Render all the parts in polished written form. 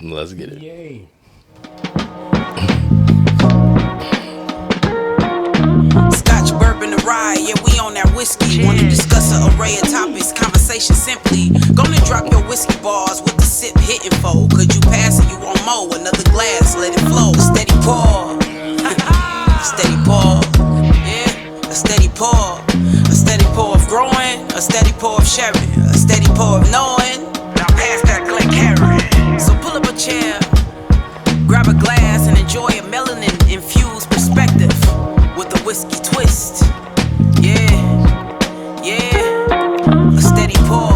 Let's get it. Yay. Scotch, bourbon, and rye, yeah, we on that whiskey. Wanna discuss an array of topics, conversation simply. Gonna drop your whiskey bars with the sip hitting fold. Could you pass it? You want more? Another glass, let it flow. Steady pour. Steady pour. Yeah, a steady pour. A steady pour of growing, a steady pour of sharing, a steady pour of knowing. Now pass that Glencairn. So pull up a chair, grab a glass, and enjoy a melanin-infused perspective with a whiskey twist. Yeah, yeah, a steady pour.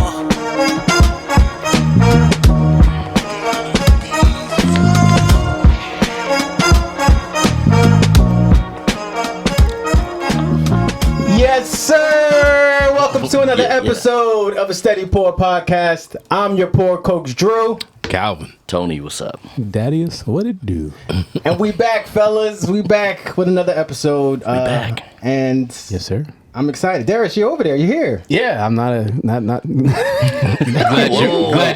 Yes, sir. Welcome to another episode of a Steady Pour podcast. I'm your poor coach, Drew. Calvin. Tony, what's up? Daddius, what it do? And we back, fellas. We back with another episode. We back. And Yes, sir. I'm excited. Darius, you over there. You here? Yeah, I'm not. Glad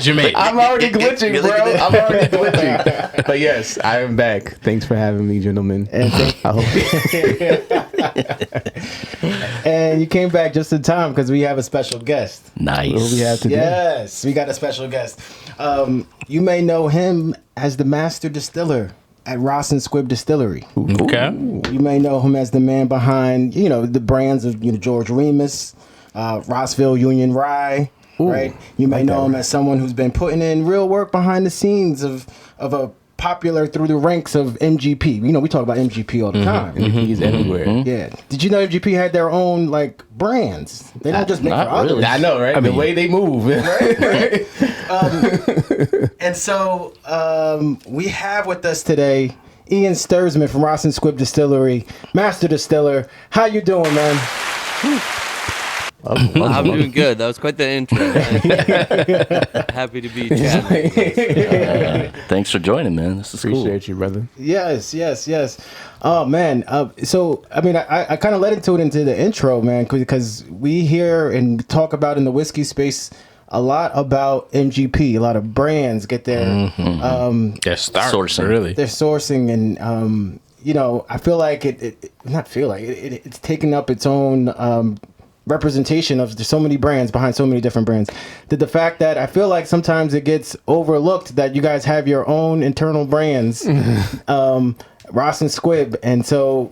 you made it. I'm already glitching, bro. I'm already glitching. But yes, I am back. Thanks for having me, gentlemen. And I hope. And you came back just in time because we have a special guest. Nice. What we have today? Yes, we got a special guest. You may know him as the master distiller at Ross and Squibb Distillery. Okay. You may know him as the man behind, the brands of George Remus, Rossville Union Rye, right? You may know him as someone who's been putting in real work behind the scenes of a popular through the ranks of MGP. We talk about MGP all the time. He's everywhere. Yeah. Did you know MGP had their own brands? They don't just make for others. really. I know, right? The way they move. Right? And so we have with us today Ian Stirsman from Ross and Squibb Distillery, master distiller. How you doing, man? I'm doing good. That was quite the intro. Happy to be chatting. Thanks for joining, man. This is cool. Appreciate you, brother. Yes. Oh man. So I kind of led into the intro, man, because we hear and talk about in the whiskey space a lot about MGP. A lot of brands get their Their start, Sourcing. really. their sourcing, and I feel like it's taken up its own representation of there's so many brands behind so many different brands. The fact that I feel like sometimes it gets overlooked that you guys have your own internal brands, Ross and Squibb, and so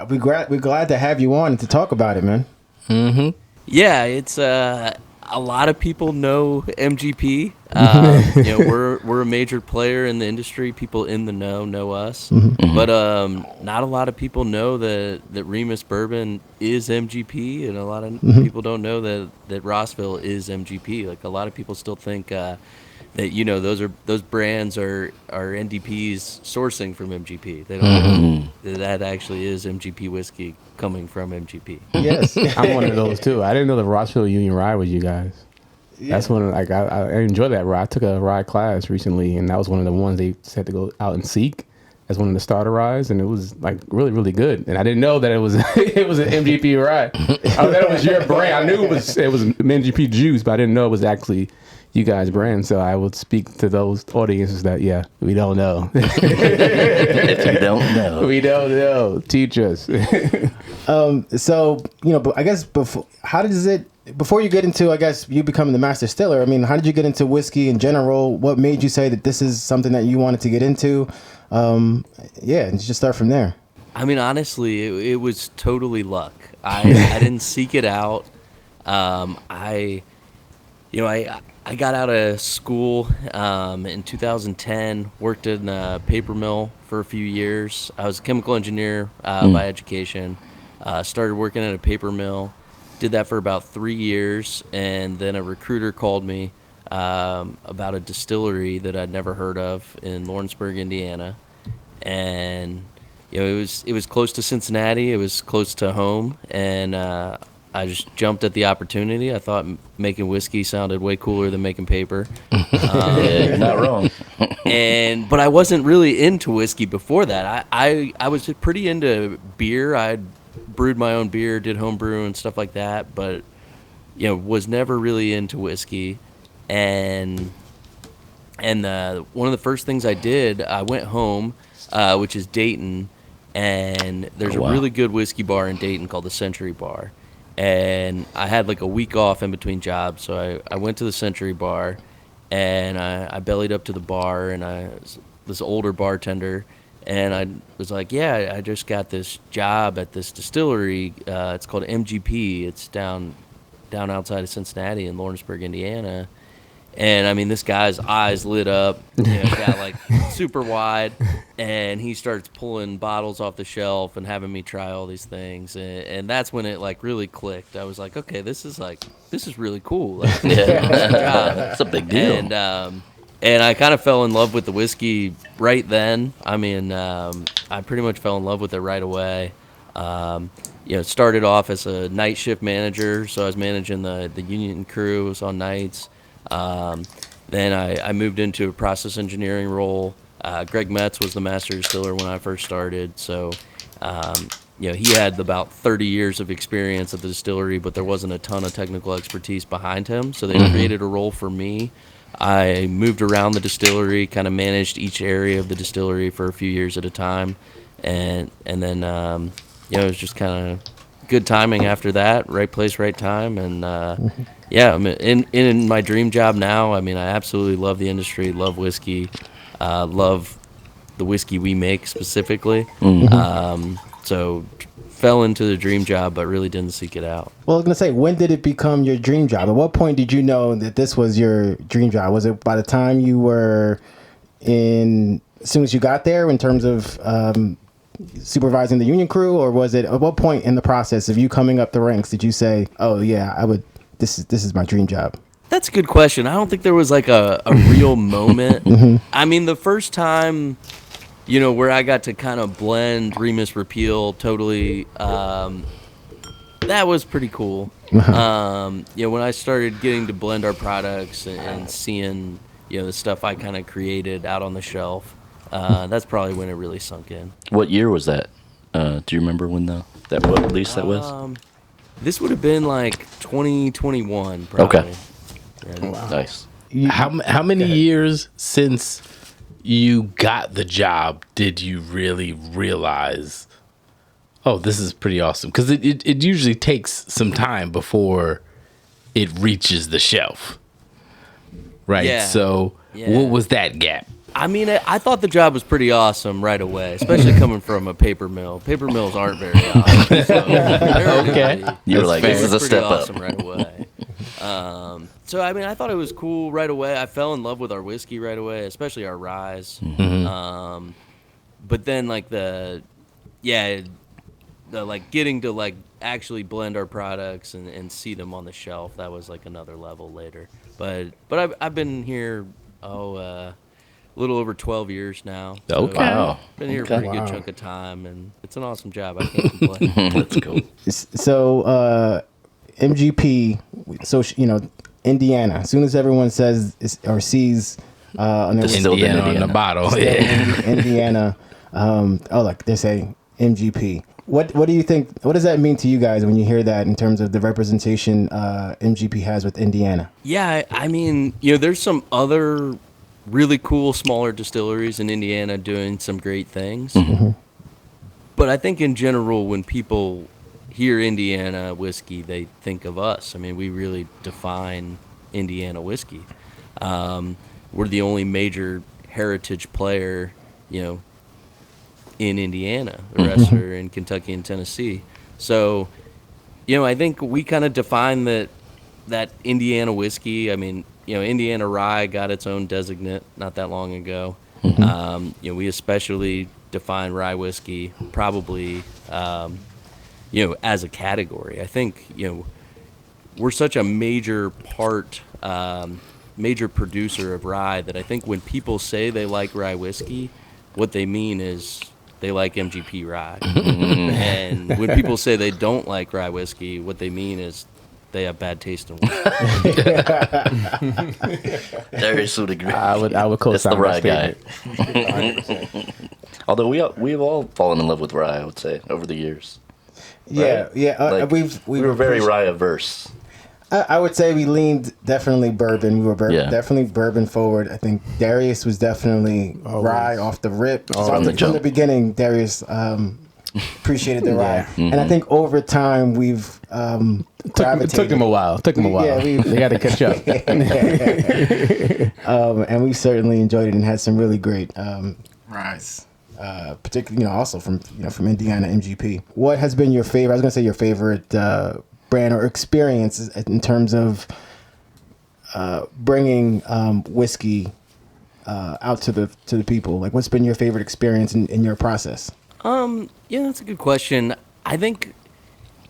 we're glad to have you on and to talk about it, man. Yeah, it's a lot of people know MGP. We're a major player in the industry. People in the know us, but not a lot of people know that Remus Bourbon is MGP, and a lot of people don't know that Rossville is MGP. Like, a lot of people still think that those brands are NDP's sourcing from MGP. They don't know that actually is MGP whiskey coming from MGP. Yes. I'm one of those too. I didn't know the Rossville Union Rye was you guys. Yeah. That's one. I enjoy that rye. I took a rye class recently, and that was one of the ones they had to go out and seek as one of the starter ryes, and it was really, really good. And I didn't know that it was it was an MGP rye. I thought it was your brand. I knew it was MGP juice, but I didn't know it was actually you guys' brand. So I would speak to those audiences that we don't know. If you don't know. We don't know. Teach us. But I guess before you get into, I guess, you becoming the master distiller, I mean, how did you get into whiskey in general? What made you say that this is something that you wanted to get into? And just start from there. I mean, honestly, it was totally luck. I didn't seek it out. I got out of school in 2010, worked in a paper mill for a few years. I was a chemical engineer by education. Started working at a paper mill. Did that for about 3 years, and then a recruiter called me about a distillery that I'd never heard of in Lawrenceburg, Indiana. And it was close to Cincinnati. It was close to home, and I just jumped at the opportunity. I thought making whiskey sounded way cooler than making paper. Yeah, not wrong. But I wasn't really into whiskey before that. I was pretty into beer. I'd brewed my own beer, did home brew and stuff like that, but was never really into whiskey. And And one of the first things I did, I went home, which is Dayton, and there's a really good whiskey bar in Dayton called the Century Bar. And I had like a week off in between jobs, so I went to the Century Bar, and I bellied up to the bar, and I was this older bartender, and I was like, yeah, I just got this job at this distillery. It's called MGP. It's down outside of Cincinnati in Lawrenceburg, Indiana. And I mean, this guy's eyes lit up, got like super wide, and he starts pulling bottles off the shelf and having me try all these things, and that's when it like really clicked. I was like, okay, this is really cool. Like, It's a big deal. And I kind of fell in love with the whiskey right then. I mean, I pretty much fell in love with it right away. Started off as a night shift manager, so I was managing the union crew. It was on nights. Then I moved into a process engineering role. Greg Metz was the master distiller when I first started. So, he had about 30 years of experience at the distillery, but there wasn't a ton of technical expertise behind him. So they created a role for me. I moved around the distillery, kind of managed each area of the distillery for a few years at a time. And then, it was just kind of good timing after that, right place, right time. And, I mean, in my dream job now, I mean, I absolutely love the industry, love whiskey, love the whiskey we make specifically. So fell into the dream job, but really didn't seek it out. Well, I was going to say, when did it become your dream job? At what point did you know that this was your dream job? Was it by the time you were as soon as you got there in terms of supervising the union crew, or was it at what point in the process of you coming up the ranks did you say, oh yeah, this is my dream job? That's a good question. I don't think there was like a real moment. I mean, the first time, where I got to kind of blend Remus Repeal totally, that was pretty cool. When I started getting to blend our products and seeing, the stuff I kind of created out on the shelf, that's probably when it really sunk in. What year was that? Do you remember when what release that was? This would have been like 2021, probably. Okay. Yeah. Wow. Nice. How many years since you got the job did you really realize, oh, this is pretty awesome? Because it usually takes some time before it reaches the shelf, right? Yeah. So what was that gap? I mean, I thought the job was pretty awesome right away, especially coming from a paper mill. Paper mills aren't very awesome. So Okay. You were like, this this is a pretty step awesome up. right away. So, I mean, I thought it was cool right away. I fell in love with our whiskey right away, especially our ryes. But then, like, the like getting to like actually blend our products and see them on the shelf, that was like another level later. But I've been here a little over 12 years now. So Okay. Wow. Been here a pretty good chunk of time, and it's an awesome job. I can't complain. That's cool. So MGP, so Indiana. As soon as everyone says or sees on their Distilled in Indiana on Indiana. the bottle. Indiana, like they say MGP. What do you think? What does that mean to you guys when you hear that in terms of the representation MGP has with Indiana? Yeah, I mean, there's some other really cool smaller distilleries in Indiana doing some great things. But I think in general, when people hear Indiana whiskey, they think of us. I mean, we really define Indiana whiskey. We're the only major heritage player, in Indiana. The rest are in Kentucky and Tennessee. So, I think we kind of define that Indiana whiskey. I mean, Indiana rye got its own designate not that long ago. We especially define rye whiskey probably, as a category. I think, we're such a major producer of rye that I think when people say they like rye whiskey, what they mean is they like MGP rye. And when people say they don't like rye whiskey, what they mean is they have bad taste in whiskey. Darius would agree. I would That's co-sign the rye that guy. statement. Although we've all fallen in love with rye, I would say, over the years. Yeah, Right? Like, we were very rye averse. I would say we leaned definitely bourbon. We were Yeah. definitely bourbon forward. I think Darius was definitely rye off the rip. From the From jump. the beginning, Darius appreciated the rye. And I think over time we've It took him a while. Yeah, they got to catch up. And we certainly enjoyed it and had some really great ryes. Particularly, also from Indiana MGP. What has been your favorite? I was gonna say your favorite brand or experience in terms of bringing whiskey out to the people. Like, what's been your favorite experience in your process? Yeah, that's a good question. I think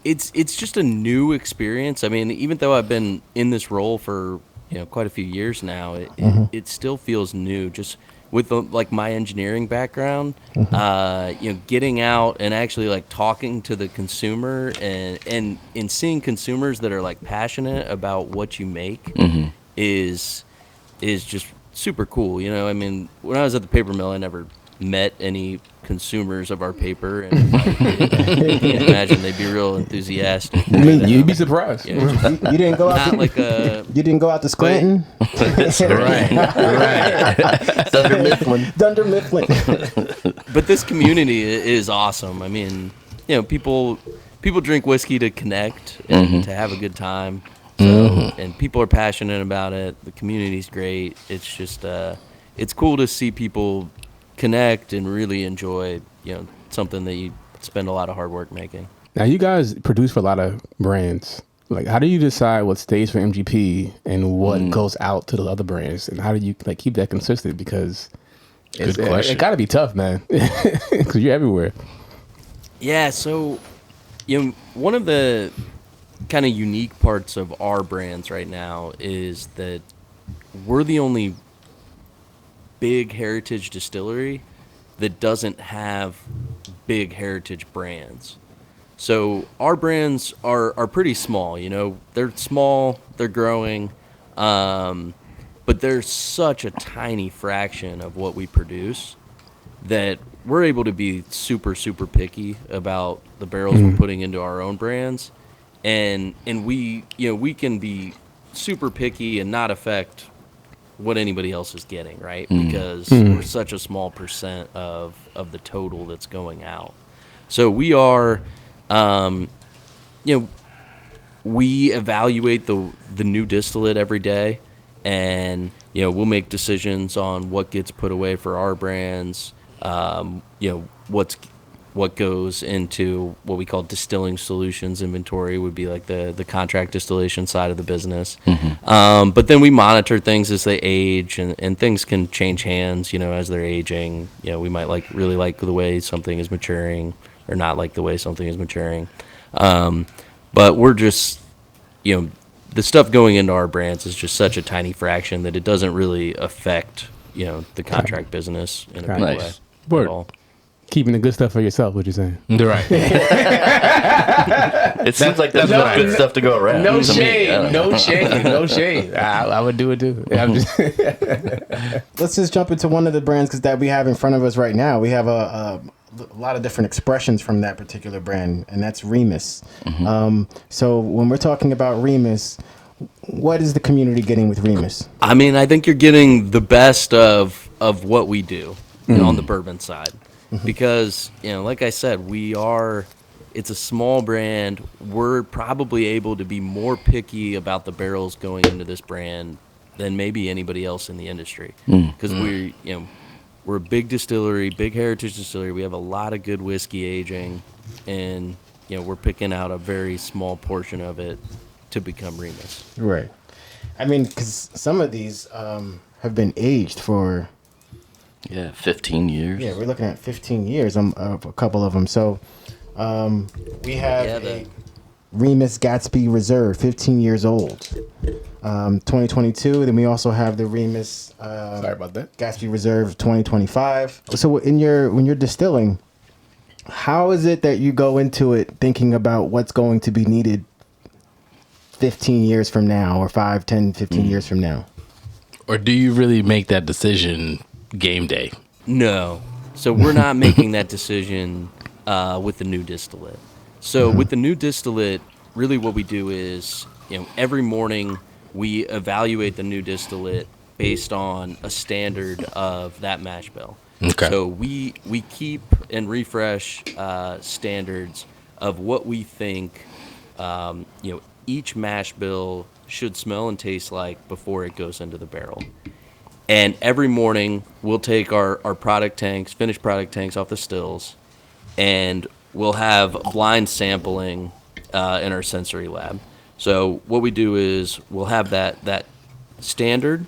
it's just a new experience. I mean, even though I've been in this role for quite a few years now, it still feels new. Just with my engineering background, getting out and actually like talking to the consumer and seeing consumers that are like passionate about what you make is just super cool. I mean, when I was at the paper mill, I never met any consumers of our paper, and you can imagine they'd be real enthusiastic. I mean, you'd be surprised. You didn't go out. You didn't go out to Scranton. Right. Dunder Mifflin. But this community is awesome. I mean, people drink whiskey to connect and to have a good time. So, and people are passionate about it. The community's great. It's just it's cool to see people connect and really enjoy something that you spend a lot of hard work making. Now, you guys produce for a lot of brands. Like, how do you decide what stays for MGP and what goes out to the other brands, and how do you keep that consistent? Because it got to be tough, man, because you're everywhere. Yeah. So, one of the kind of unique parts of our brands right now is that we're the only big heritage distillery that doesn't have big heritage brands. So our brands are pretty small, they're small, they're growing, but they're such a tiny fraction of what we produce that we're able to be super, super picky about the barrels we're putting into our own brands. And we can be super picky and not affect what anybody else is getting, right? Because we're such a small percent of the total that's going out. So we are, we evaluate the new distillate every day, and we'll make decisions on what gets put away for our brands. What goes into what we call distilling solutions inventory would be like the contract distillation side of the business. But then we monitor things as they age, and things can change hands, as they're aging. We might really like the way something is maturing or not like the way something is maturing. But we're just, the stuff going into our brands is just such a tiny fraction that it doesn't really affect, the contract business in a big way. Word. At all. Keeping the good stuff for yourself, what you're saying. Right. It seems like there's enough good stuff to go around. No to me. I don't know. shade. I would do it too. I'm just Let's just jump into one of the brands that we have in front of us right now. We have a lot of different expressions from that particular brand, and that's Remus. So when we're talking about Remus, what is the community getting with Remus? I mean, I think you're getting the best of what we do on the bourbon side. Because, like I said, it's a small brand. We're probably able to be more picky about the barrels going into this brand than maybe anybody else in the industry. Because we're a big distillery, big heritage distillery. We have a lot of good whiskey aging, and we're picking out a very small portion of it to become Remus. Right. I mean, because some of these have been aged for... 15 years. Yeah, we're looking at 15 years, a couple of them. So we have a Remus Gatsby Reserve, 15 years old, 2022. Then we also have the Remus sorry about that. Gatsby Reserve 2025. So when you're distilling, how is it that you go into it thinking about what's going to be needed 15 years from now, or 5, 10, 15 years from now? Or do you really make that decision game day? No. So we're not making that decision with the new distillate. So with the new distillate, really what we do is every morning we evaluate the new distillate based on a standard of that mash bill. Okay. So we keep and refresh standards of what we think each mash bill should smell and taste like before it goes into the barrel. And every morning we'll take our product tanks, finished product tanks off the stills, and we'll have blind sampling in our sensory lab. So what we do is we'll have that standard,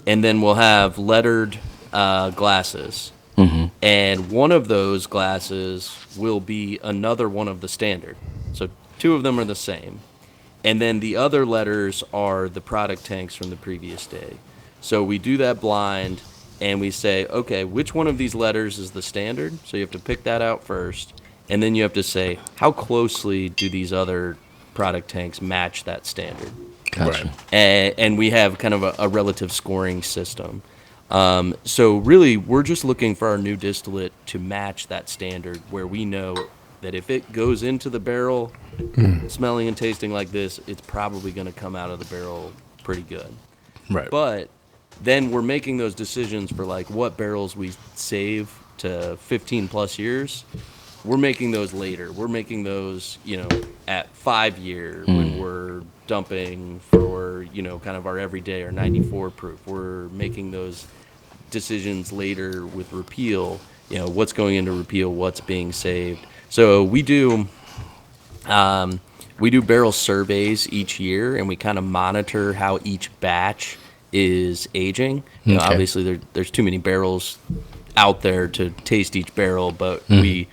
and then we'll have lettered glasses. Mm-hmm. And one of those glasses will be another one of the standard. So 2 of them are the same. And then the other letters are the product tanks from the previous day. So we do that blind, and we say, okay, which one of these letters is the standard? So you have to pick that out first. And then you have to say, how closely do these other product tanks match that standard? Gotcha. And we have kind of a relative scoring system. So really, we're just looking for our new distillate to match that standard, where we know that if it goes into the barrel smelling and tasting like this, it's probably going to come out of the barrel pretty good. Right. But then we're making those decisions for like what barrels we save to 15 plus years. We're making those later. We're making those, at 5 year when we're dumping for, kind of our everyday or 94 proof. We're making those decisions later with repeal, what's going into repeal, what's being saved. So we do barrel surveys each year, and we kind of monitor how each batch is aging. Okay. Obviously there's too many barrels out there to taste each barrel, but we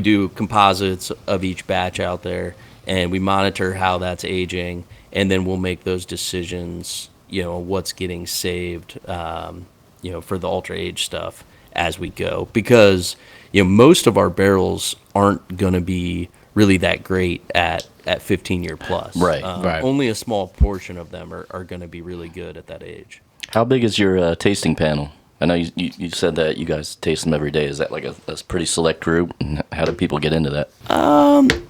do composites of each batch out there, and we monitor how that's aging, and then we'll make those decisions, what's getting saved, for the ultra age stuff as we go, because most of our barrels aren't going to be really that great at 15 year plus. Right. Right. Only a small portion of them are going to be really good at that age. How big is your tasting panel? I know you said that you guys taste them every day. Is that like a pretty select group? And how do people get into that?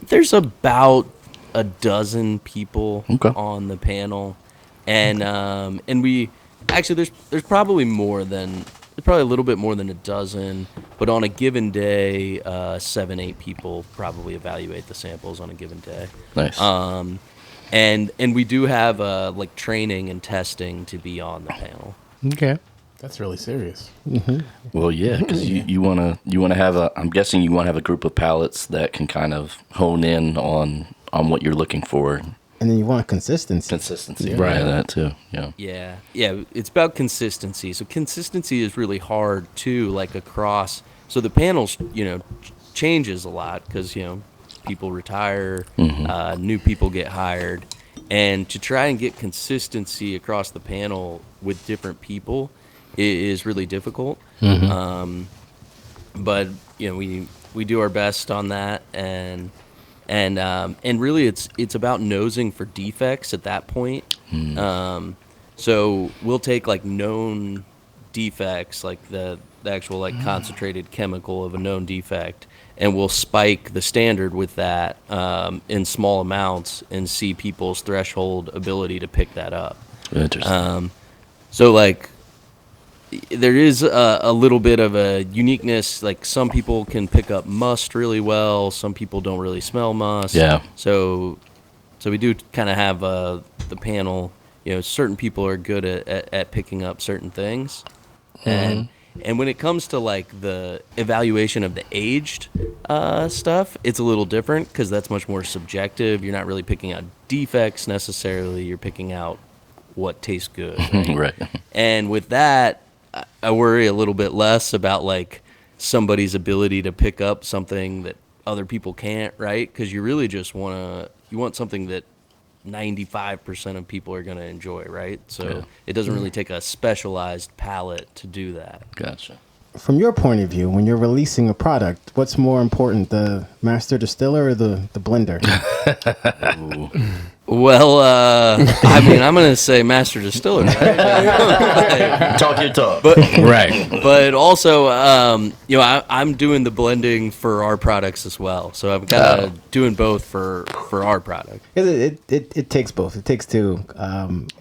There's about a dozen people Okay. on the panel, and we actually there's probably a little bit more than a dozen, but on a given day, 7-8 people probably evaluate the samples on a given day. Nice. And we do have like training and testing to be on the panel. Okay. That's really serious. Well, yeah, because you want to have I'm guessing you want to have a group of palates that can kind of hone in on what you're looking for. And then you want consistency. Consistency, Right. Yeah, that too. Yeah. Yeah, it's about consistency. So consistency is really hard too, like across. So the panels, changes a lot because people retire, new people get hired, and to try and get consistency across the panel with different people is really difficult. But we do our best on that, and really it's about nosing for defects at that point. So we'll take like known defects, like the actual like concentrated chemical of a known defect, and we'll spike the standard with that in small amounts and see people's threshold ability to pick that up. Interesting. So like there is a little bit of a uniqueness. Like some people can pick up must really well. Some people don't really smell must. Yeah. So we do kind of have the panel. Certain people are good at picking up certain things, and when it comes to like the evaluation of the aged stuff, it's a little different because that's much more subjective. You're not really picking out defects necessarily. You're picking out what tastes good. Right? Right. And with that, I worry a little bit less about like somebody's ability to pick up something that other people can't, right? Because you really just want something that 95% of people are going to enjoy, right? So Yeah. it doesn't really take a specialized palate to do that. Gotcha. from your point of view, when you're releasing a product, what's more important, the master distiller or the blender? Well, I mean, I'm gonna say master distiller, right? Talk your talk. But Right. but also, I'm doing the blending for our products as well. So I'm kind of doing both for our product. It takes both. It takes two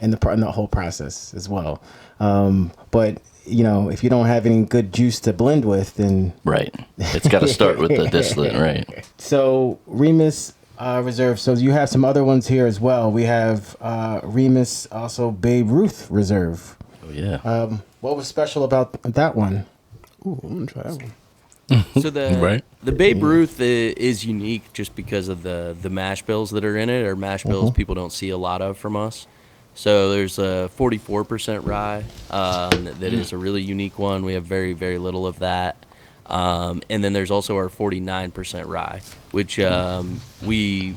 in the whole process as well. But if you don't have any good juice to blend with, then Right. It's got to start with the distillate, right? So Remus Reserve. So you have some other ones here as well. We have Remus, also Babe Ruth Reserve. Oh, yeah. What was special about that one? Ooh, I'm gonna try that one. So the Babe Ruth is unique just because of the mash bills that are in it, or mash bills people don't see a lot of from us. So there's a 44% rye that is a really unique one. We have very, very little of that. And then there's also our 49% rye, which we've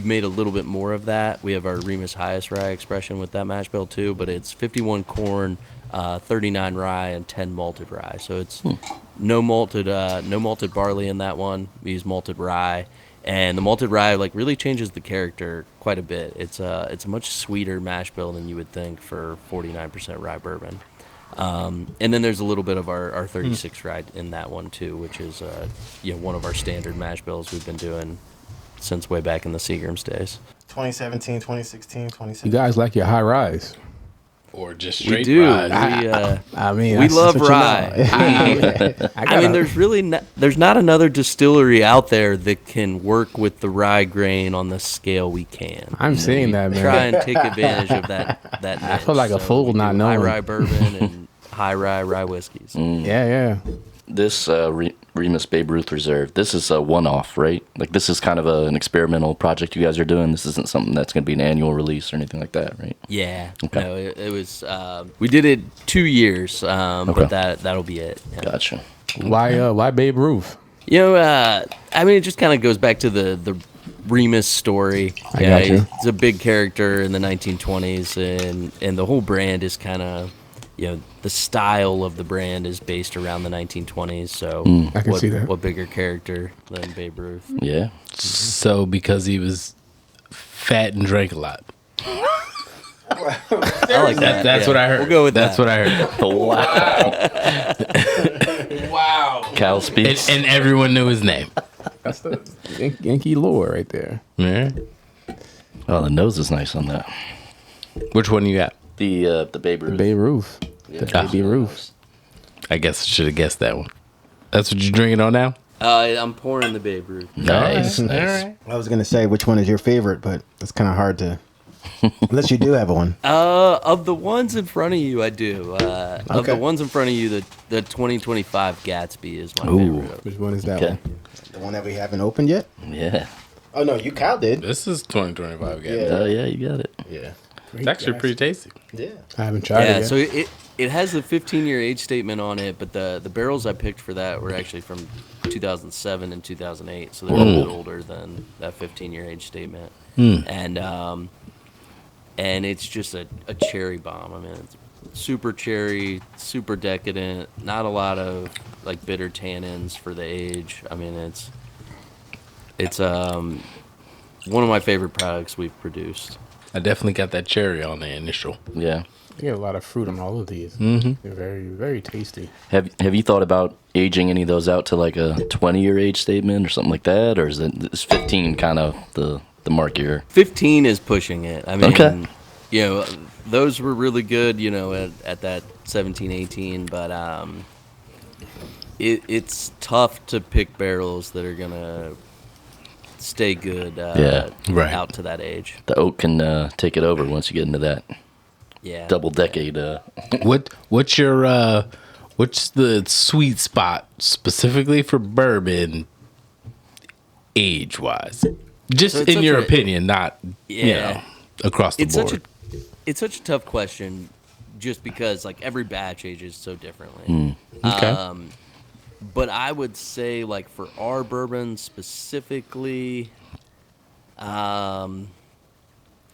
made a little bit more of that. We have our Remus highest rye expression with that mash bill too, but it's 51 corn, 39 rye, and 10 malted rye. So it's no malted barley in that one. We use malted rye. And the malted rye really changes the character quite a bit. It's a much sweeter mash bill than you would think for 49% rye bourbon. And then there's a little bit of our 36 rye in that one too, which is one of our standard mash bills we've been doing since way back in the Seagram's days. 2017, 2016, 2017. You guys like your high rise? Or just We straight do. rye. I mean, We that's love what you rye. know. I mean, there's not another distillery out there that can work with the rye grain on the scale we can. I'm seeing that, man. Try and take advantage of that. I feel like a fool we not do knowing. high rye bourbon and high rye whiskeys. Yeah. This Remus Babe Ruth Reserve, this is a one-off, right? Like, this is kind of an experimental project you guys are doing. This isn't something that's going to be an annual release or anything like that, right? Yeah. Okay. No, it was. We did it 2 years, but that'll be it. Yeah. Gotcha. Why Babe Ruth? I mean, it just kind of goes back to the Remus story. I got you. He's a big character in the 1920s, and the whole brand is kind of, the style of the brand is based around the 1920s. So I can see that. What bigger character than Babe Ruth? Yeah. So because he was fat and drank a lot. I like that. That's yeah. what I heard. We'll go with That's that. what I heard. Wow. Wow. Cal speaks. And everyone knew his name. That's the Yankee lore right there. Yeah. Oh, the nose is nice on that. Which one you got? The Babe Ruth. Babe Ruth. Yeah. The Baby Ruth. I guess I should have guessed that one. That's what you're drinking on now? I'm pouring the Babe Ruth. Nice. All Nice. right. I was gonna say which one is your favorite, but it's kind of hard to. Unless you do have one. Of the ones in front of you, I do. Of Okay. the ones in front of you, the 2025 Gatsby is my Ooh. favorite. Which one is that Okay. one? The one that we haven't opened yet. Yeah. Oh no, Cal did. This is 2025 again. Yeah. Oh, yeah, you got it. Yeah. It's actually pretty tasty. Yeah. I haven't tried Yeah, it yet. so it has the 15-year age statement on it, but the barrels I picked for that were actually from 2007 and 2008, so they're a bit older than that 15-year age statement. And it's just a cherry bomb. I mean, it's super cherry, super decadent, not a lot of bitter tannins for the age. I mean, it's one of my favorite products we've produced. I definitely got that cherry on the initial. Yeah. You get a lot of fruit on all of these. Mm-hmm. They're very, very tasty. Have you thought about aging any of those out to like a 20-year age statement or something like that? Or is 15 kind of the mark year? 15 is pushing it. I mean, Okay. Those were really good, at that 17, 18, but it's tough to pick barrels that are going to stay good Right. out to that age. The oak can take it over once you get into that Yeah. double decade. What's your what's the sweet spot specifically for bourbon age wise? Just So it's in such your a- opinion, not Yeah. across the It's board. it's such a tough question just because every batch ages so differently. Okay. But I would say for our bourbon specifically, I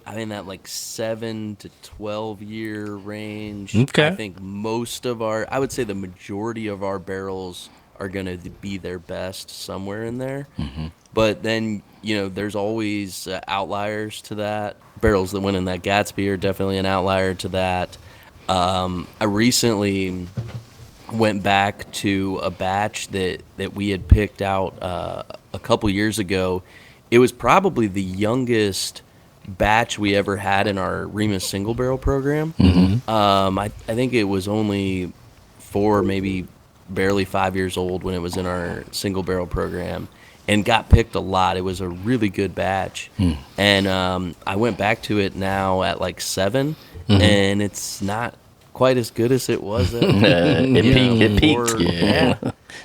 I mean, that like 7 to 12 year range. Okay. I think I would say the majority of our barrels are going to be their best somewhere in there. But then, there's always outliers to that. Barrels that went in that Gatsby are definitely an outlier to that. I recently went back to a batch that we had picked out a couple years ago. It was probably the youngest batch we ever had in our Remus single barrel program. I think it was only 4, maybe barely 5 years old when it was in our single barrel program, and got picked a lot. It was a really good batch. And I went back to it now at like 7, and it's not quite as good as it was. It peaked. Yeah.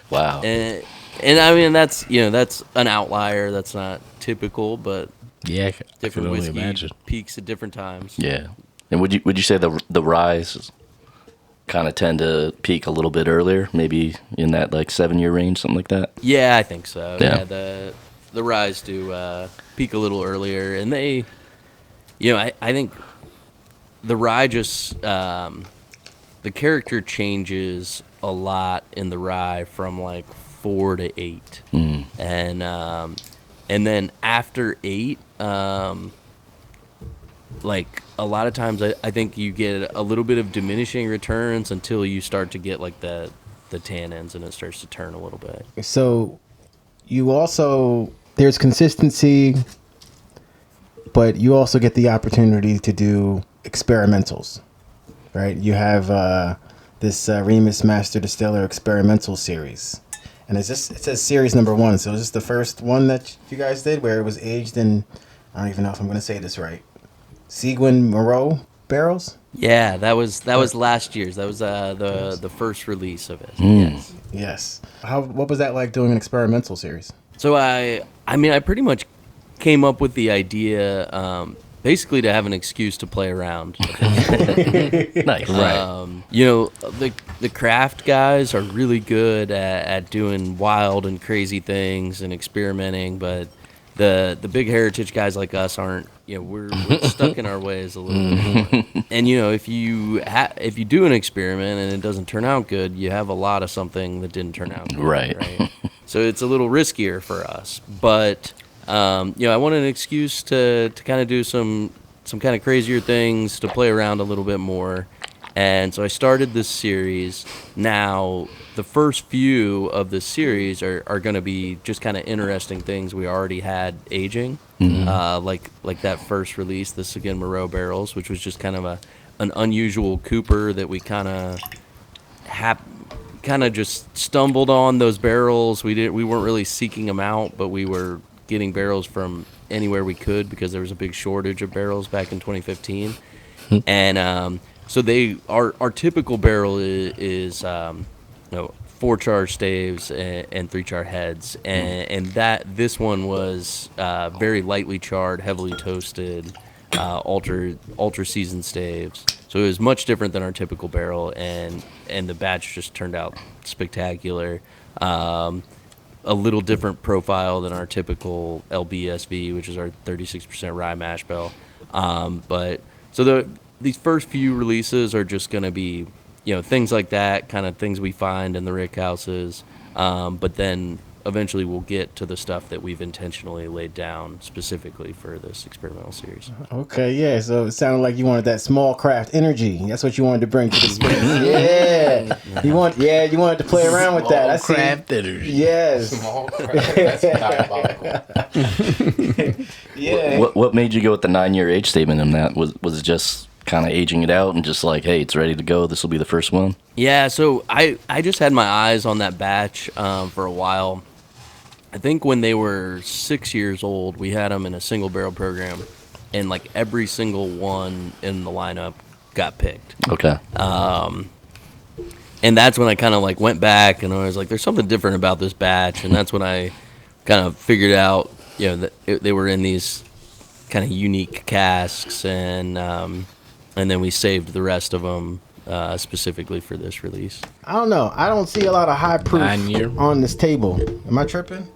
Wow. And I mean, that's an outlier. That's not typical, but Yeah, I can different only whiskey imagine. peaks at different times. Yeah. And would you say the ryes kind of tend to peak a little bit earlier, maybe in that like 7-year range, something like that? Yeah, I think so. Yeah. The ryes do peak a little earlier, and they, I think the rye just the character changes a lot in the rye from like 4 to 8, and then after 8, like a lot of times I think you get a little bit of diminishing returns until you start to get like the tannins, and it starts to turn a little bit. So you also, there's consistency, but you also get the opportunity to do experimentals, right? You have this Remus Master Distiller Experimental Series. And it says series number 1. So is this the first one that you guys did where it was aged in, I don't even know if I'm going to say this right, Seguin Moreau barrels? Yeah, that was last year's. That was the first release of it. Yes. Yes. What was that like doing an experimental series? So I pretty much came up with the idea basically to have an excuse to play around. Nice. The craft guys are really good at doing wild and crazy things and experimenting, but the big heritage guys like us aren't. We're stuck in our ways a little bit. And if you do an experiment and it doesn't turn out good, you have a lot of something that didn't turn out good. Right. So it's a little riskier for us, but I wanted an excuse to kind of do some kind of crazier things, to play around a little bit more. And so I started this series. Now, the first few of this series are going to be just kind of interesting things we already had aging, like that first release, the Seguin Moreau barrels, which was just kind of an unusual Cooper that we kind of just stumbled on those barrels. We weren't really seeking them out, but we were getting barrels from anywhere we could because there was a big shortage of barrels back in 2015. And so our typical barrel is 4-char staves and 3-char heads, and this one was very lightly charred, heavily toasted, ultra seasoned staves. So it was much different than our typical barrel, and the batch just turned out spectacular. A little different profile than our typical LBSV, which is our 36% rye mash bill. But so these first few releases are just going to be, things like that, kind of things we find in the rick houses. But then eventually we'll get to the stuff that we've intentionally laid down specifically for this experimental series. Okay, yeah. So it sounded like you wanted that small craft energy. That's what you wanted to bring to the space. Yeah. You wanted to play around with that. I see. Craft energy. Yes. Small craft. That's diabolical. Yeah. What made you go with the 9-year age statement in that? Was it just kind of aging it out and just like, hey, it's ready to go, this will be the first one? Yeah, so I just had my eyes on that batch for a while. I think when they were 6 years old, we had them in a single barrel program, and like every single one in the lineup got picked. Okay. And that's when I kind of like went back and I was like, there's something different about this batch, and that's when I kind of figured out, that they were in these kind of unique casks, and then we saved the rest of them specifically for this release. I don't know. I don't see a lot of high proof 9 year. on this table. Am I tripping?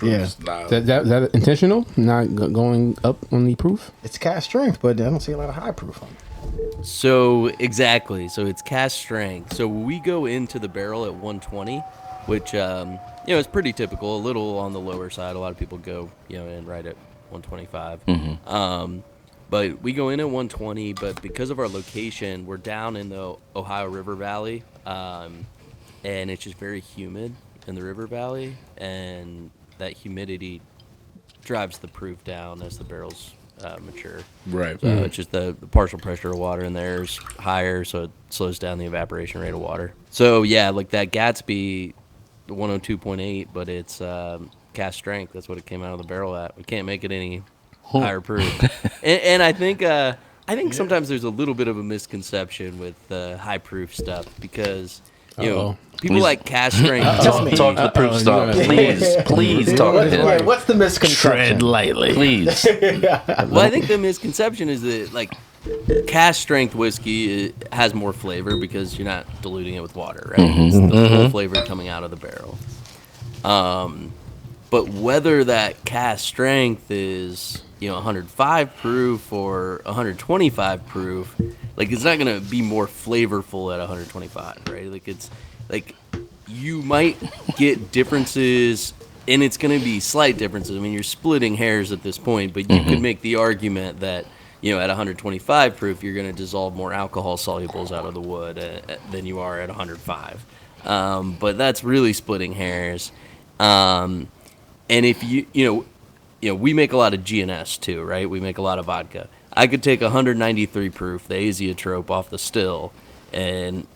Yeah. Snob. Is that intentional? Not going up on the proof? It's cask strength, but I don't see a lot of high proof on it. So exactly. So it's cask strength. So we go into the barrel at 120, which is pretty typical. A little on the lower side. A lot of people go in right at 125. But we go in at 120. But because of our location, we're down in the Ohio River Valley, and it's just very humid in the river valley, and that humidity drives the proof down as the barrels mature. Right. So it's just the partial pressure of water in there is higher, so it slows down the evaporation rate of water. So yeah, like that Gatsby, the 102.8, but it's cask strength. That's what it came out of the barrel at. We can't make it any higher proof. and I think sometimes there's a little bit of a misconception with high proof stuff because people like cask strength. Talk to the proof stop, please talk to him. Wait, what's the misconception? Tread lightly. Please. Well, I think the misconception is that like cask strength whiskey has more flavor because you're not diluting it with water, right? It's the full flavor coming out of the barrel. But whether that cask strength is 105 proof or 125 proof, like it's not gonna be more flavorful at 125, right? Like it's like you might get differences, and it's gonna be slight differences. I mean, you're splitting hairs at this point, but you could make the argument that at 125 proof, you're gonna dissolve more alcohol solubles out of the wood than you are at 105. But that's really splitting hairs. And if we make a lot of GNS too, right? We make a lot of vodka. I could take 193 proof, the azeotrope off the still, and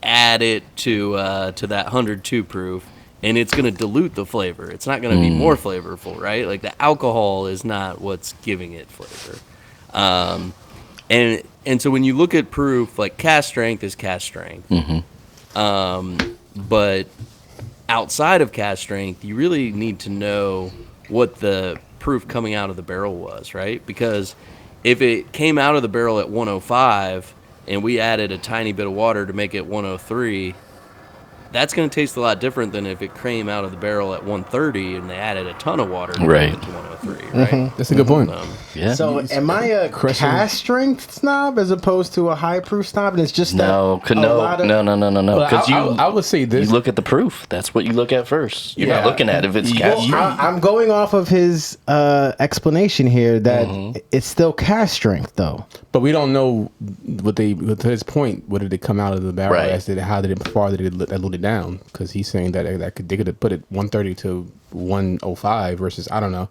add it to that 102 proof, and it's going to dilute the flavor. It's not going to be more flavorful, right? Like the alcohol is not what's giving it flavor. And so when you look at proof, like cask strength is cask strength. But outside of cask strength, you really need to know what the proof coming out of the barrel was, right? Because if it came out of the barrel at 105 and we added a tiny bit of water to make it 103, that's going to taste a lot different than if it came out of the barrel at 130 and they added a ton of water to make it to 103, right? That's a good point. Yeah. So am I a cask strength snob as opposed to a high proof snob? And it's just No. lot of- Because I would say this. you look at the proof. That's what you look at first. You're not looking at if it's cask strength. I'm going off of his explanation here that it's still cask strength, though. But we don't know with his point, what did it come out of the barrel? Right. How did it dilute it down? Because he's saying that they could have put it 130 to 105 versus, I don't know.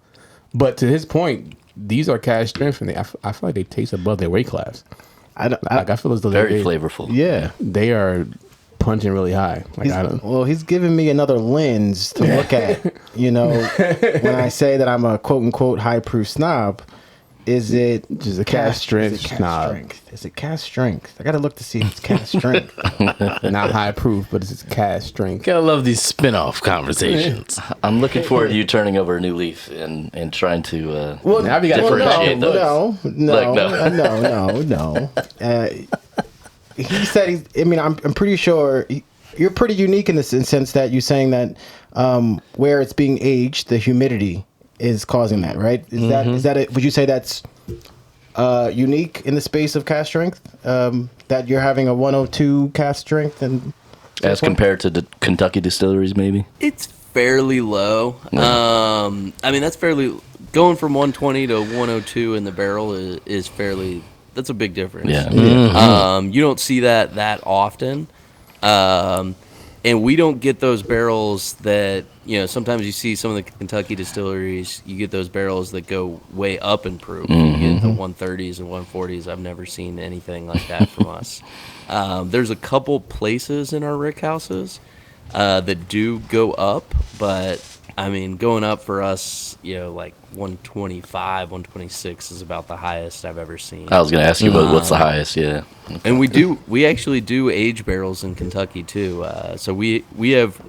But to his point, these are cask strength, and I feel like they taste above their weight class. I feel as though Very flavorful. Yeah. they are punching really high. Like He's giving me another lens to look at. When I say that I'm a quote unquote high proof snob, is it just a cask strength snob. Is it cask strength? I got to look to see if it's cask strength. Not high proof, but it's cask strength. Gotta love these spin-off conversations. I'm looking forward to you turning over a new leaf and trying to now we got differentiate those. No. He said I'm pretty sure you're pretty unique in the sense that you're saying that where it's being aged, the humidity is causing that, right? Is that it? Would you say that's unique in the space of cask strength? That you're having a 102 cask strength and as compared to the Kentucky distilleries, maybe? It's fairly low. I mean, that's fairly going from 120 to 102 in the barrel is fairly. That's a big difference. Yeah. You don't see that often, and we don't get those barrels that sometimes you see some of the Kentucky distilleries. You get those barrels that go way up in proof. You get the 130s and 140s. I've never seen anything like that from us. There's a couple places in our rick houses that do go up, but I mean, going up for us, like 125, 126 is about the highest I've ever seen. I was going to ask you what's the highest, yeah. And we actually do age barrels in Kentucky too. So we have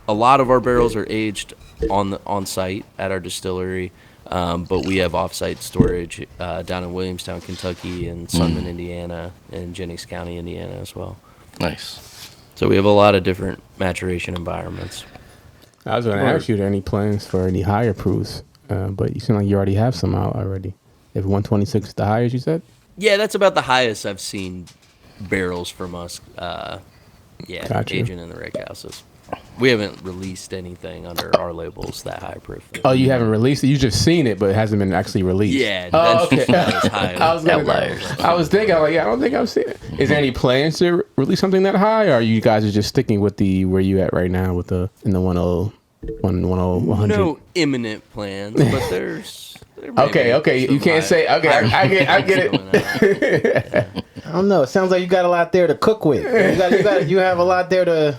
a lot of our barrels are aged on site at our distillery, but we have off-site storage down in Williamstown, Kentucky, and Sunman, Indiana, and Jennings County, Indiana as well. Nice. So we have a lot of different maturation environments. I was going to ask you, are there any plans for any higher proofs? But you seem like you already have some out already. If 126 is the highest, you said? Yeah, that's about the highest I've seen barrels from us. Gotcha. Aging in the rick houses. We haven't released anything under our labels that high proof. Oh, you haven't released it? You just seen it, but it hasn't been actually released. Yeah, Oh, that's okay. not as high. Outliers. I was thinking, like, I don't think I've seen it. Is there any plans to release something that high, or are you guys are just sticking with where you at right now with in the 100? No imminent plans, but there's. Okay. You can't say. Okay, I get it. I don't know. It sounds like you got a lot there to cook with. You have a lot there to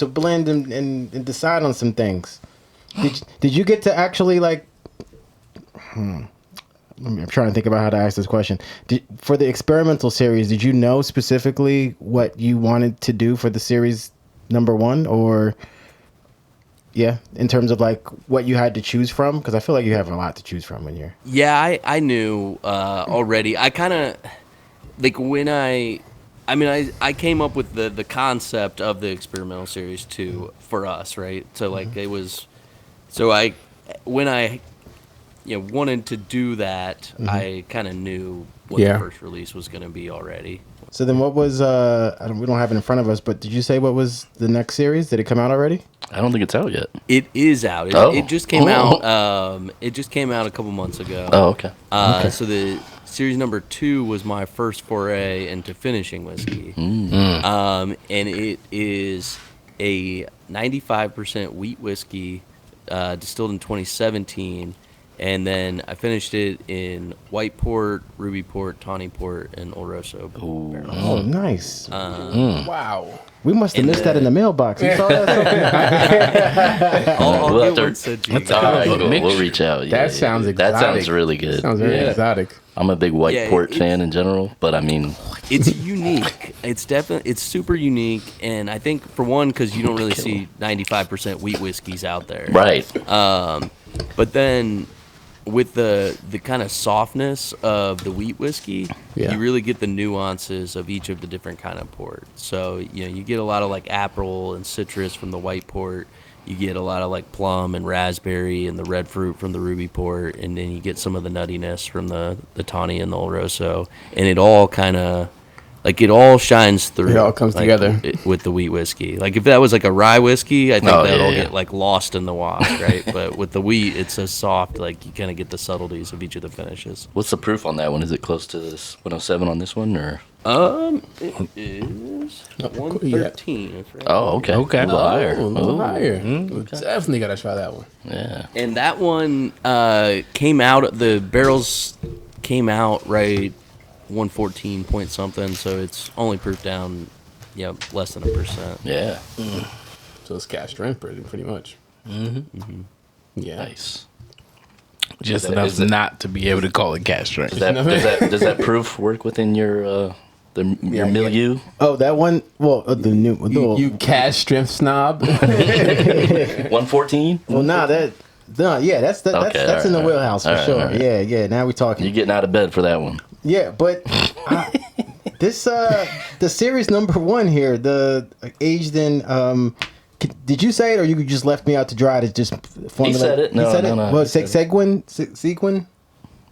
blend and decide on some things. Did you get to actually like? I'm trying to think about how to ask this question. For the experimental series, did you know specifically what you wanted to do for the series number 1, or? Yeah, in terms of like what you had to choose from, because I feel like you have a lot to choose from in here. Yeah, I knew already. I kind of like when I came up with the concept of the experimental series too for us, right? So like it was, when I wanted to do that, I kind of knew what the first release was going to be already. So then what was, we don't have it in front of us, but did you say what was the next series? Did it come out already? I don't think it's out yet. It is out. It just came out. It just came out a couple months ago. Oh, okay. So the series number 2 was my first foray into finishing whiskey. And it is a 95% wheat whiskey distilled in 2017. And then I finished it in white port, ruby port, tawny port, and Oloroso barrels. Oh, nice. Wow. We must have missed that in the mailbox. You saw that? I'll We'll get have one to- sent to you. All right, we'll reach out. That sounds That sounds exotic. really good. Sounds very exotic. I'm a big white Yeah, port it's- fan in general, but I mean, It's unique. It's super unique, and I think for one, because you don't really see 95% wheat whiskeys out there, right. But then with the kind of softness of the wheat whiskey, Yeah. you really get the nuances of each of the different kind of port. So you get a lot of like apple and citrus from the white port. You get a lot of like plum and raspberry and the red fruit from the ruby port, and then you get some of the nuttiness from the tawny and the Oloroso, and it all kind of like it all shines through. It all comes together. With the wheat whiskey. Like if that was like a rye whiskey, I think Oh, that'd all yeah. get like lost in the wash, right? But with the wheat, it's so soft, like you kind of get the subtleties of each of the finishes. What's the proof on that one? Is it close to this 107 on this one, or? It is 113. That's right. Oh, okay. A little higher. A little Ooh. higher. Definitely got to try that one. Yeah. And that one came out. The barrels came out right 114 point something, so it's only proof down, less than 1%. Yeah. So it's cash strength pretty much. Yeah. Nice. Just Is that- enough is that- not to be able to call it cash strength. Does that proof work within your milieu? Oh, that one. Well, the new. You cash strength snob. 114? Well, that's Okay, in the alright, wheelhouse for alright, sure. alright. Yeah. Now we're talking. You getting out of bed for that one? Yeah, but this the series number 1 here, the aged in. Did you say it, or you just left me out to dry to just formulate? He said it. No, he said no, it? no, Well, he said Sequin.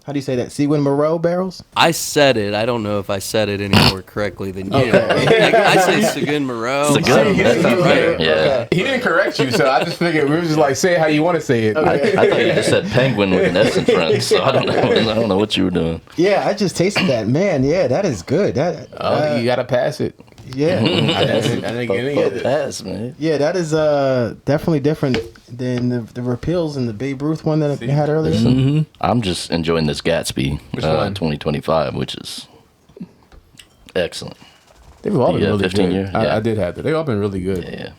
How do you say that? Sequin Moreau barrels. I said it. I don't know if I said it any more correctly than you. Like, I say Seguin Moreau. Seguin, that sounds right. Yeah. He didn't correct you, so I just figured we were just like, say it how you want to say it. I thought you just said penguin with an S in front, so I don't know what you were doing. Yeah, I just tasted that. Man, yeah, that is good. That You got to pass it. yeah. I didn't get it. That's man. Yeah, that is definitely different than the Repeals and the Babe Ruth one that we had earlier. I'm just enjoying this Gatsby one? 2025, which is excellent. They've all been The, really 15 good. year, yeah. I did have that. They've all been really good. Yeah.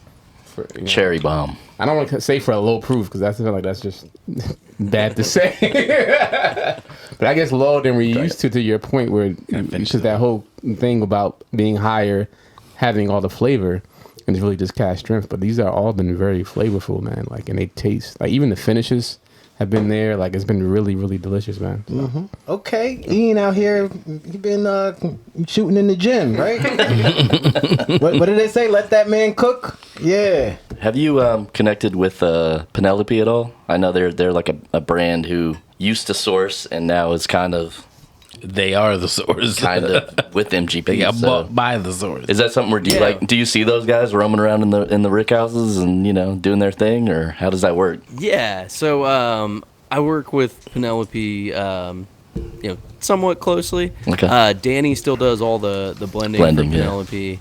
For, Cherry bomb. I don't want to say for a low proof because I feel like that's just bad to say. But I guess lower than we're used to your point where because that whole thing about being higher, having all the flavor, and it's really just cash strength. But these are all been very flavorful, man. Like, and they taste like even the finishes have been there. Like, it's been really, really delicious, man. So, Okay, Ian out here, he been shooting in the gym, right? what did they say? Let that man cook. Yeah. Have you connected with Penelope at all? I know they're like a brand who used to source and now is kind of They are the source. with MGP. They got so. bought by the source. Is that something where do you see those guys roaming around in the rick houses and doing their thing, or how does that work? Yeah, so I work with Penelope, somewhat closely. Okay. Danny still does all the blending for Penelope.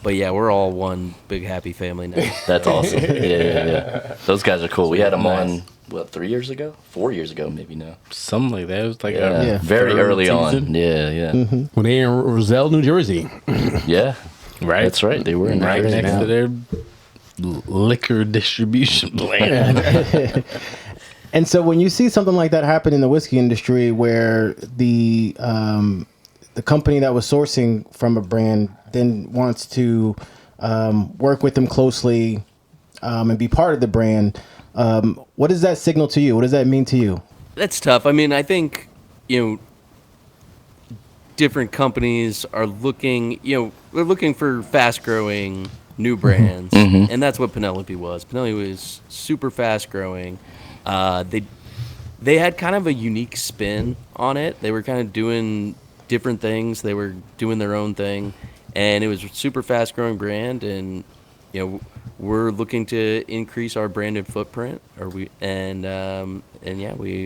But yeah, we're all one big happy family now. That's awesome. Yeah. Those guys are cool. We had them on 3 years ago, 4 years ago, maybe now. Something like that. It was like very early season. on. Yeah. Mm-hmm. When they in Roselle, New Jersey. Yeah. Right. That's right. They were in Right Jersey next now. to their liquor distribution plant. And so when you see something like that happen in the whiskey industry, where the company that was sourcing from a brand then wants to work with them closely and be part of the brand, what does that signal to you? What does that mean to you? That's tough. I mean, I think, different companies are looking, they're looking for fast-growing new brands, and that's what Penelope was. Penelope was super fast-growing. They had kind of a unique spin on it. They were kind of doing different things. They were doing their own thing, and it was a super fast-growing brand. And we're looking to increase our branded footprint. We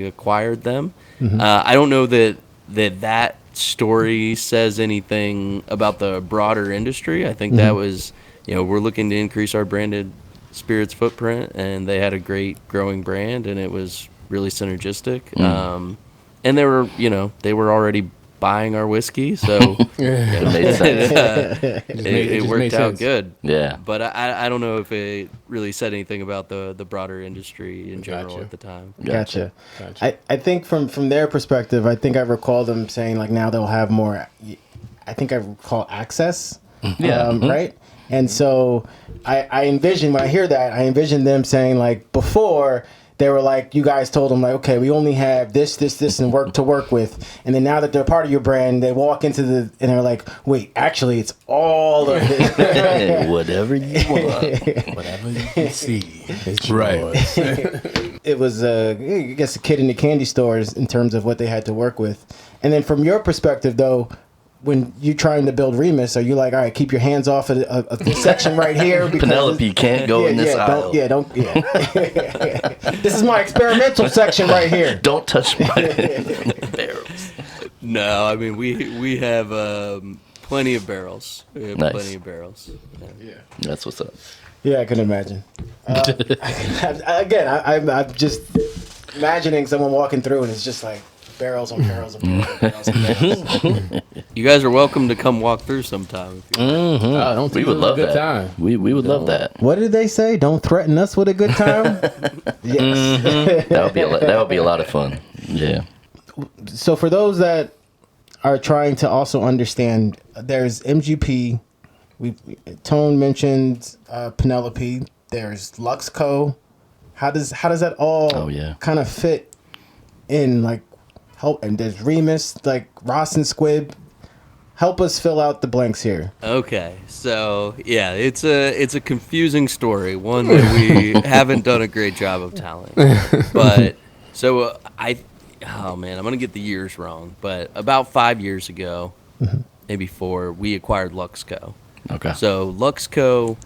acquired them. I don't know that story says anything about the broader industry. I think that was, we're looking to increase our branded spirits footprint, and they had a great growing brand, and it was really synergistic. And they were already buying our whiskey, so It made sense. it worked out good. Yeah. But I don't know if it really said anything about the broader industry in general at the time. Gotcha. I think from their perspective, I think I recall them saying like now they'll have more. I think I recall access. Right. And so I envision when I hear that, I envision them saying like before they were like, you guys told them like, okay, we only have this, and work with. And then now that they're part of your brand, they walk into and they're like, wait, actually, it's all of this. Whatever you want. Whatever you can see. It's Right. yours. It was, I guess, a kid in the candy stores in terms of what they had to work with. And then from your perspective, though, when you're trying to build Remus, are you like, all right, keep your hands off of this section right here? Because Penelope can't go in this aisle. Don't. This is my experimental section right here. Don't touch my barrels. No, I mean we have plenty of barrels. We have Nice. plenty of barrels. Yeah. That's what's up. Yeah, I can imagine. Again, I'm just imagining someone walking through and it's just like barrels on barrels and barrels and barrels. You guys are welcome to come walk through sometime. If you Oh, don't We think would it was a love good that. time. We would love that. What did they say? Don't threaten us with a good time? Yes. That would be a lot of fun. Yeah. So for those that are trying to also understand, there's MGP. Tone mentioned Penelope. There's Luxco. How does that all kind of fit in? Like, help. And there's Remus, like Ross and Squibb. Help us fill out the blanks here. Okay, so yeah, it's a confusing story, one that we haven't done a great job of telling. But so I'm gonna get the years wrong, but about 5 years ago, maybe 4, we acquired Luxco. Okay. So Luxco,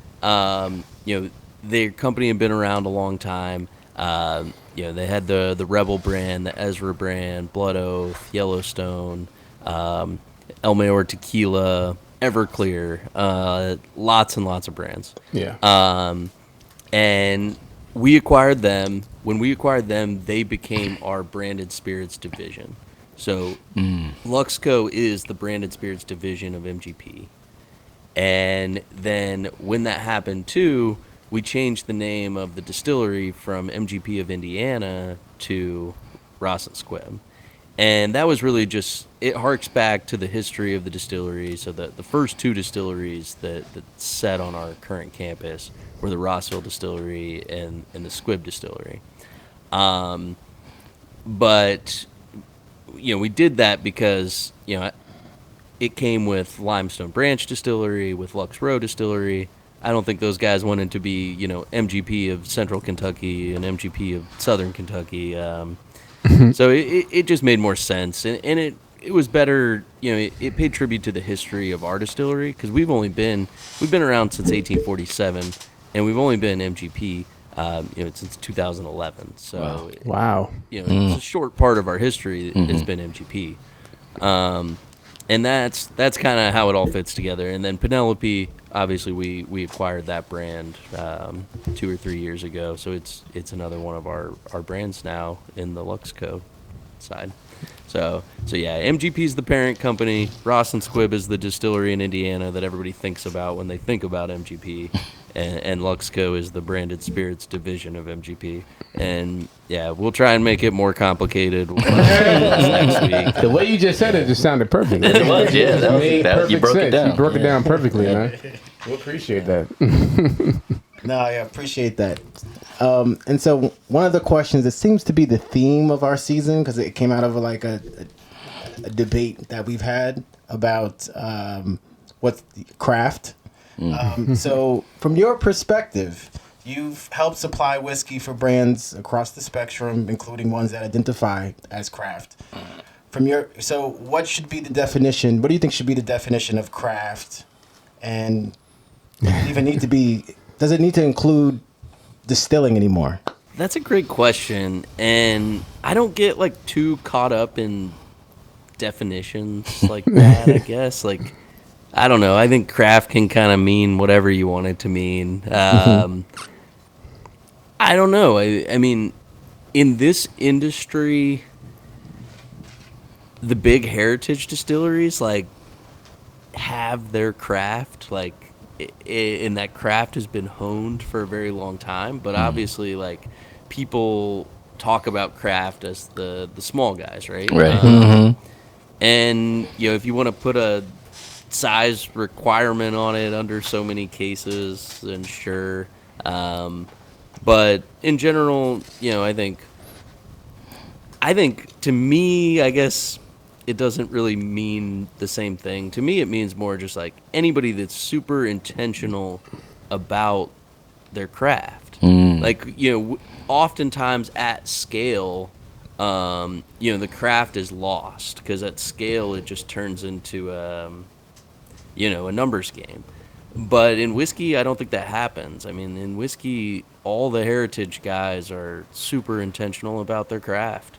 their company had been around a long time. They had the Rebel brand, the Ezra brand, Blood Oath, Yellowstone, El Mayor Tequila, Everclear, lots and lots of brands. Yeah. And we acquired them. When we acquired them, they became our branded spirits division. So Luxco is the branded spirits division of MGP. And then when that happened too, we changed the name of the distillery from MGP of Indiana to Ross and Squibb. And that was really just, it harks back to the history of the distillery. So the first 2 distilleries that set on our current campus were the Rossville Distillery and the Squibb Distillery. But, we did that because, it came with Limestone Branch Distillery, with Lux Row Distillery. I don't think those guys wanted to be, MGP of Central Kentucky and MGP of Southern Kentucky. So it just made more sense, and it was better. It paid tribute to the history of our distillery, because we've been around since 1847, and we've only been MGP, since 2011. So Wow. It's a short part of our history has been MGP. And that's kind of how it all fits together. And then Penelope, obviously, we acquired that brand 2 or 3 years ago, so it's another one of our brands now in the Luxco side. So yeah, MGP is the parent company. Ross and Squibb is the distillery in Indiana that everybody thinks about when they think about MGP. And Luxco is the branded spirits division of MGP. And yeah, we'll try and make it more complicated next week. The way you just said it just sounded perfect. It was, yeah. You broke it down. You broke it down perfectly, man. We appreciate that. No, I appreciate that. And so one of the questions that seems to be the theme of our season, because it came out of like a debate that we've had about what's craft. So from your perspective, you've helped supply whiskey for brands across the spectrum, including ones that identify as craft. So what should be the definition? What do you think should be the definition of craft? And does it need to include distilling anymore? That's a great question, and I don't get too caught up in definitions like that. I guess I don't know. I think craft can kind of mean whatever you want it to mean. I don't know. I mean, in this industry, the big heritage distilleries have their craft, and that craft has been honed for a very long time. But obviously, people talk about craft as the small guys, right? Right. And if you want to put a size requirement on it under so many cases, then sure. But in general, I think to me, I guess it doesn't really mean the same thing. To me, it means more just anybody that's super intentional about their craft. Oftentimes at scale, the craft is lost, because at scale it just turns into a numbers game. But in whiskey, I don't think that happens. I mean, in whiskey, all the heritage guys are super intentional about their craft.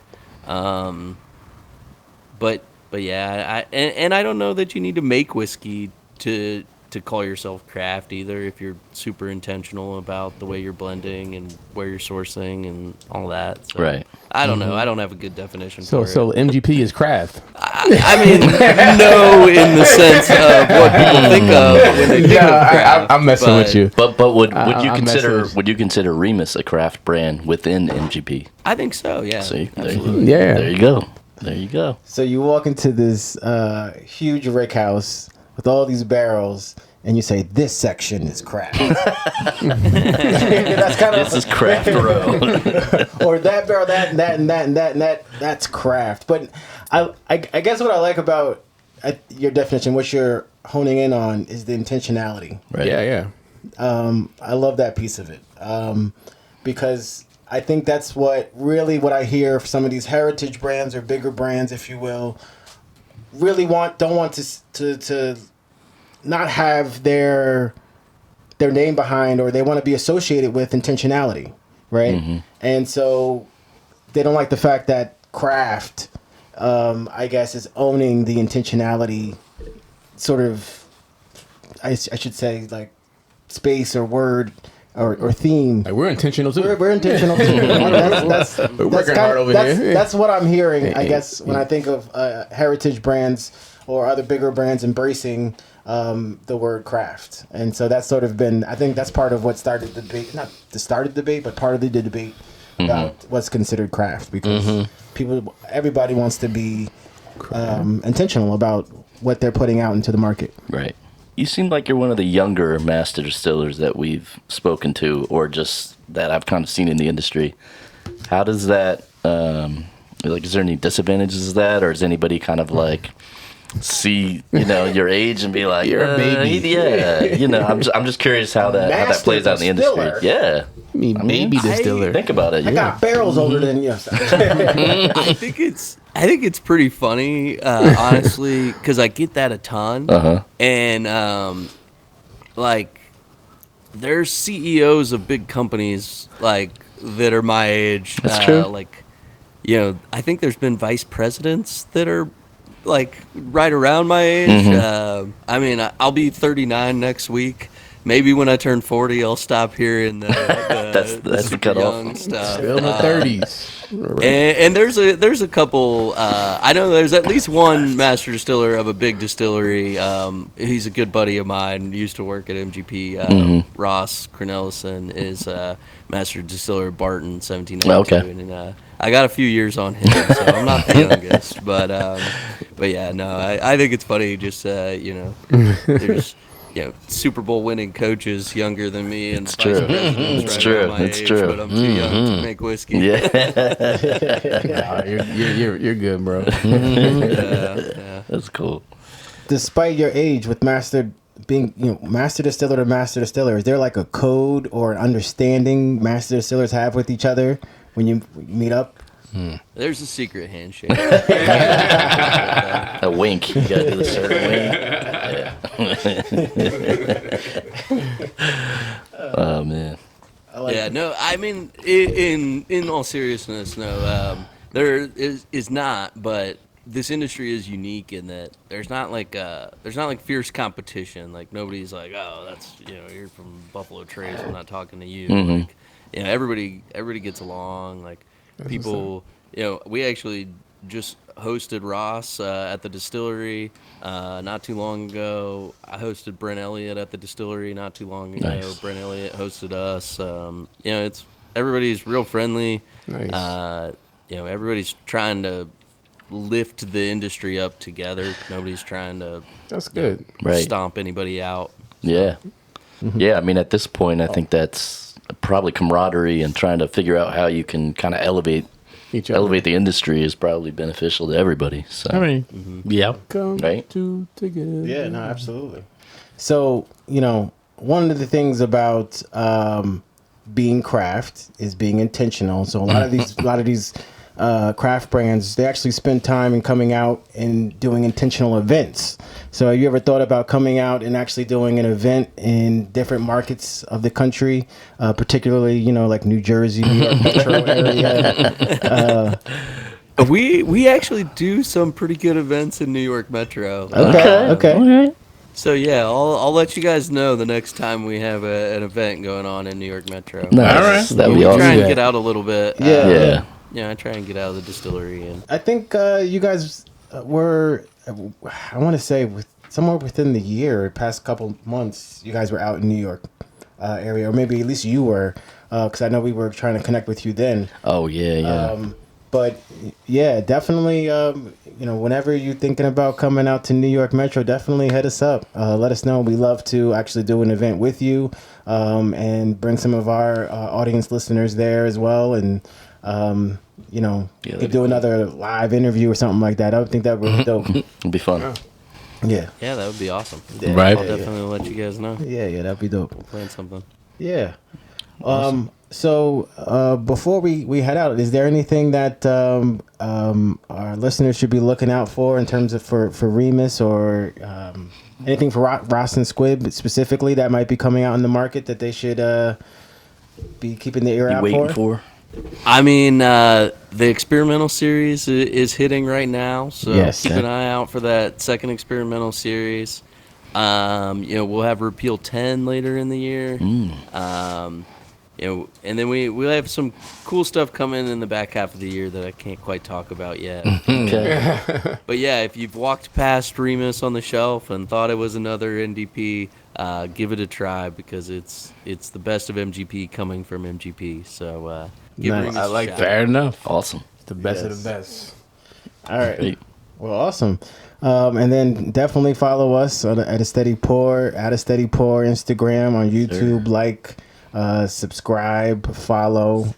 But yeah, I don't know that you need to make whiskey to call yourself craft either, if you're super intentional about the way you're blending and where you're sourcing and all that. So, Right. I don't know. I don't have a good definition So for it. so MGP is craft. I mean, no, in the sense of what people think of when they think of craft. I'm messing with you. But would you I'm consider messing would you consider Remus a craft brand within MGP? I think so, yeah. See, Absolutely. Yeah. There you go. There you go. So you walk into this huge rick house with all these barrels, and you say, "This section is craft." That's kind of This is craft row. or that barrel, that and that and that and that and that. That's craft. But I guess what I like about your definition, what you're honing in on, is the intentionality. Right. Yeah. I love that piece of it, because I think that's what I hear from some of these heritage brands or bigger brands, if you will, really don't want to not have their name behind, or they want to be associated with intentionality, right? Mm-hmm. And so they don't like the fact that craft, I guess, is owning the intentionality sort of, I should say, space or word or theme. We're intentional too. We're intentional too. That's working hard over here. That's what I'm hearing, I guess, when I think of heritage brands or other bigger brands embracing the word craft. And so that's sort of been, I think that's part of what started the debate, not the started debate, but part of the debate about what's considered craft, because everybody wants to be intentional about what they're putting out into the market. Right. You seem like you're one of the younger master distillers that we've spoken to, or just that I've kind of seen in the industry. How does that, is there any disadvantages to that, or is anybody kind of see, your age and be like, You're a baby. Yeah. I'm just curious how that plays out in the industry. distiller. Yeah. I mean, baby distiller. Think about it. I got barrels older than you. I think it's pretty funny, honestly, because I get that a ton. And like, there's CEOs of big companies like that are my age. That's true. Like, I think there's been vice presidents that are like right around my age. I mean, I'll be 39 next week. Maybe when I turn 40, I'll stop hearing the that's the cutoff. young stuff. Still in the 30s. And there's a couple. I know there's at least one master distiller of a big distillery. He's a good buddy of mine. Used to work at MGP. Ross Cornelison is master distiller at Barton 1792. Okay. And I got a few years on him, so I'm not the youngest. But yeah, no, I think it's funny. Just there's. Super Bowl winning coaches younger than me, and It's true. It's true. My It's age, true. But I'm too young to make whiskey. Nah, you're good, bro. Yeah. That's cool. Despite your age, with master being master distiller to master distiller, is there like a code or an understanding master distillers have with each other when you meet up? There's a secret handshake. A wink. You gotta do the certain wink. Oh man. No, I mean, in all seriousness, no, there is not, but this industry is unique in that there's not like fierce competition. Like nobody's like, oh, that's you're from Buffalo Trace, I'm not talking to you. Like, everybody gets along. Like people, we actually just hosted Ross at the distillery not too long ago. I hosted Brent Elliott at the distillery not too long ago. Nice. Brent Elliott hosted us. It's everybody's real friendly. Nice. Everybody's trying to lift the industry up together. Nobody's trying to That's good. Right. stomp anybody out. Yeah. Yeah, I mean, at this point, I think that's probably camaraderie and trying to figure out how you can kind of elevate the industry is probably beneficial to everybody. So, I mean, yeah. Come Right. together. Yeah, no, absolutely. So, one of the things about being craft is being intentional. So a lot of these craft brands, they actually spend time in coming out and doing intentional events. So have you ever thought about coming out and actually doing an event in different markets of the country, particularly, like New Jersey, New York metro area? We actually do some pretty good events in New York Metro. Okay. So yeah, I'll let you guys know the next time we have an event going on in New York Metro. nice. All right. That'd We be awesome. try and get out a little bit. Yeah. Yeah. I try and get out of the distillery and I think you guys were, I want to say, somewhere within the year, past couple months, you guys were out in New York area, or maybe at least you were, because I know we were trying to connect with you then. Oh, yeah. But yeah, definitely, whenever you're thinking about coming out to New York Metro, definitely hit us up. Let us know. We love to actually do an event with you and bring some of our audience listeners there as well. And, could do another live interview or something like that. I would think that would be dope. It'd be fun. Yeah. yeah, that would be awesome. Right. I'll definitely let you guys know. Yeah, that'd be dope. We'll plan something. Yeah. So before we head out, is there anything that our listeners should be looking out for in terms of for Remus or anything for Ross and Squibb specifically that might be coming out in the market that they should be keeping the ear You out waiting for? I mean, the experimental series is hitting right now, so Yes. keep an eye out for that second experimental series. We'll have Repeal 10 later in the year. And then we'll have some cool stuff coming in the back half of the year that I can't quite talk about yet. Okay. But yeah, if you've walked past Remus on the shelf and thought it was another NDP, give it a try because it's the best of MGP coming from MGP. So give Nice. Remus I a like shot. fair enough. Awesome. The best of the best. All right. Hey. Well, awesome. And then definitely follow us at a steady pour Instagram, on YouTube, subscribe, follow,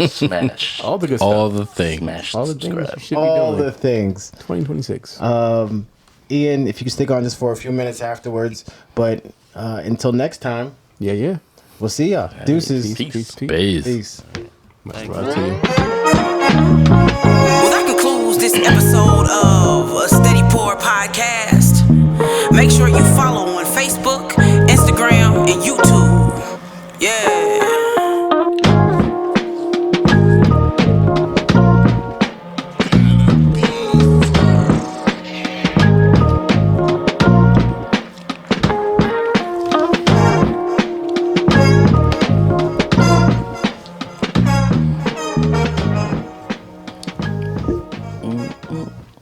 Smash. All the good stuff. All the things. Smash. All the things you Subscribe. should be all doing. the things. 2026. Ian, if you can stick on just for a few minutes afterwards. But until next time. Yeah. We'll see y'all. Deuces. Peace. Peace. Much love to you. Well, that concludes this episode of a Steady Pour podcast. Make sure you follow on Facebook